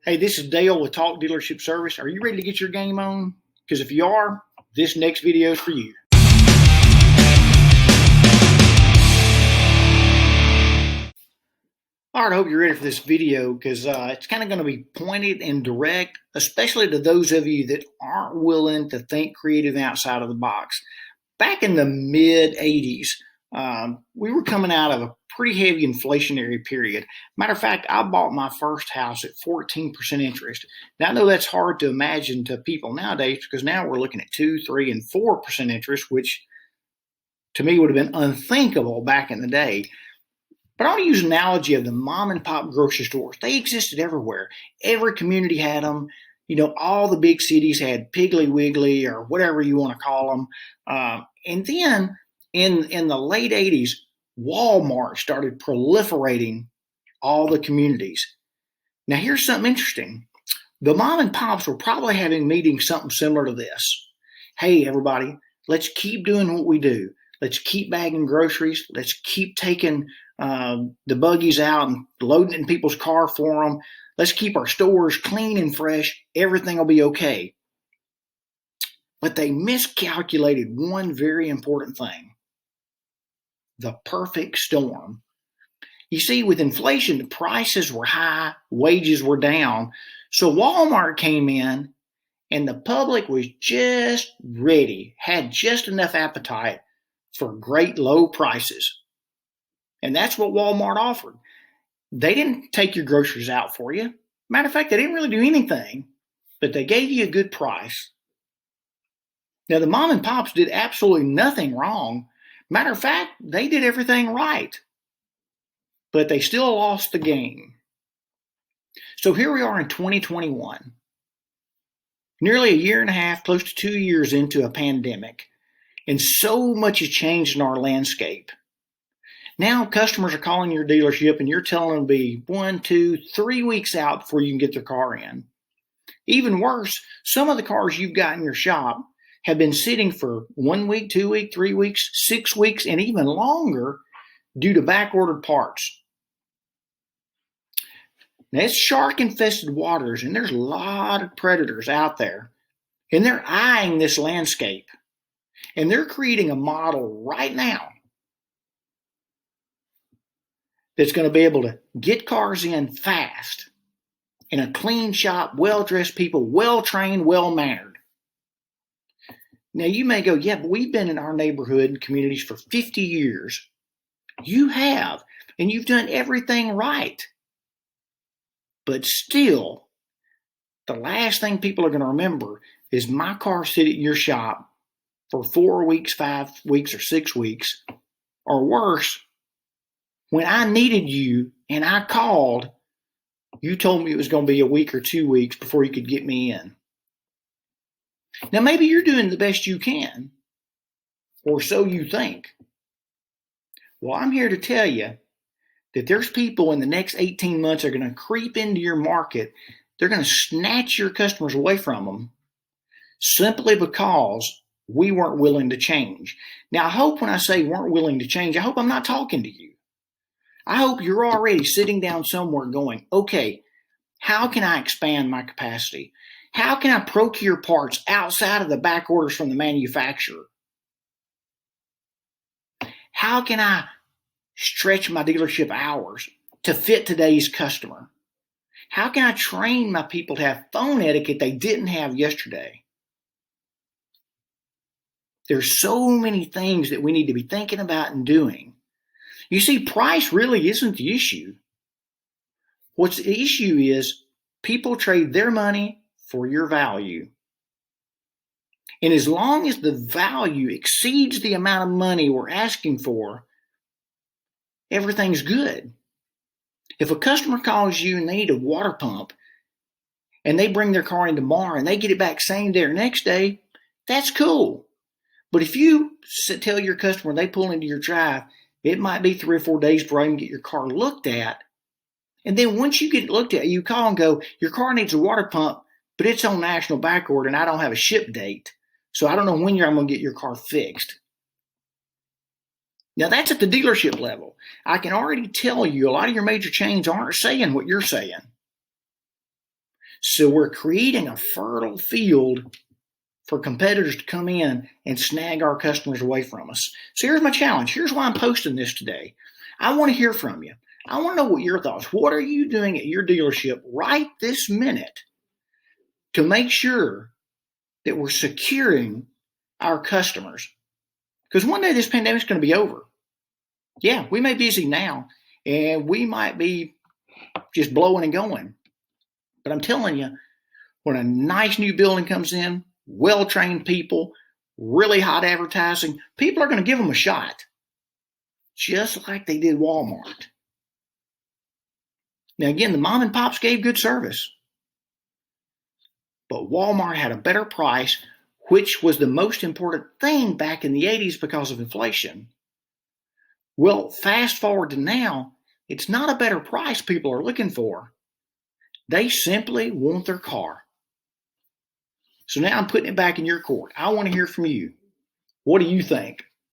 Hey, this is Dale with Talk Dealership Service. Are you ready to get your game on? Because if you are, this next video is for you. All right, I hope you're ready for this video because it's kind of going to be pointed and direct, especially to those of you that aren't willing to think creative outside of the box. Back in the mid 80s, we were coming out of a pretty heavy inflationary period. Matter of fact, I bought my first house at 14% interest. Now, I know that's hard to imagine to people nowadays because now we're looking at 2, 3, and 4% interest, which to me would have been unthinkable back in the day. But I want to use an analogy of the mom and pop grocery stores. They existed everywhere. Every community had them. You know, all the big cities had Piggly Wiggly or whatever you want to call them. And then in the late 80s, Walmart started proliferating all the communities. Now, here's something interesting. The mom and pops were probably having meetings something similar to this. Hey, everybody, let's keep doing what we do. Let's keep bagging groceries. Let's keep taking the buggies out and loading it in people's car for them. Let's keep our stores clean and fresh. Everything will be okay. But they miscalculated one very important thing: the perfect storm. You see, with inflation, the prices were high, wages were down. So Walmart came in and the public was just ready, had just enough appetite for great low prices. And that's what Walmart offered. They didn't take your groceries out for you. Matter of fact, they didn't really do anything, but they gave you a good price. Now, the mom and pops did absolutely nothing wrong. Matter of fact, they did everything right, but they still lost the game. So here we are in 2021, nearly a year and a half, close to 2 years into a pandemic, and so much has changed in our landscape. Now customers are calling your dealership and you're telling them to be 1, 2, 3 weeks out before you can get their car in. Even worse, some of the cars you've got in your shop have been sitting for 1 week, 2 weeks, 3 weeks, 6 weeks, and even longer due to back-ordered parts. Now, it's shark-infested waters, and there's a lot of predators out there, and they're eyeing this landscape, and they're creating a model right now that's going to be able to get cars in fast, in a clean shop, well-dressed people, well-trained, well-mannered. Now, you may go, yeah, but we've been in our neighborhood and communities for 50 years. You have, and you've done everything right. But still, the last thing people are going to remember is my car sitting in your shop for 4 weeks, 5 weeks, or 6 weeks, or worse. When I needed you and I called, you told me it was going to be a week or 2 weeks before you could get me in. Now, maybe you're doing the best you can, or so you think. Well, I'm here to tell you that there's people in the next 18 months that are going to creep into your market. They're going to snatch your customers away from them simply because we weren't willing to change. Now, I hope when I say weren't willing to change, I hope I'm not talking to you. I hope you're already sitting down somewhere going, okay, how can I expand my capacity? How can I procure parts outside of the back orders from the manufacturer? How can I stretch my dealership hours to fit today's customer? How can I train my people to have phone etiquette they didn't have yesterday? There's so many things that we need to be thinking about and doing. You see, price really isn't the issue. What's the issue is people trade their money for your value. And as long as the value exceeds the amount of money we're asking for, everything's good. If a customer calls you and they need a water pump and they bring their car in tomorrow and they get it back same day or next day, that's cool. But if you tell your customer they pull into your drive, it might be 3 or 4 days before I can get your car looked at. And then once you get it looked at, you call and go, your car needs a water pump, but it's on national back order and I don't have a ship date. So I don't know when I'm going to get your car fixed. Now that's at the dealership level. I can already tell you a lot of your major chains aren't saying what you're saying. So we're creating a fertile field for competitors to come in and snag our customers away from us. So here's my challenge. Here's why I'm posting this today. I want to hear from you. I want to know what your thoughts. What are you doing at your dealership right this minute to make sure that we're securing our customers? Because one day this pandemic is going to be over. Yeah, we may be busy now, and we might be just blowing and going. But I'm telling you, when a nice new building comes in, well-trained people, really hot advertising, people are going to give them a shot, just like they did Walmart. Now, again, the mom and pops gave good service, but Walmart had a better price, which was the most important thing back in the 80s because of inflation. Well, fast forward to now, it's not a better price people are looking for. They simply want their car. So now I'm putting it back in your court. I want to hear from you. What do you think?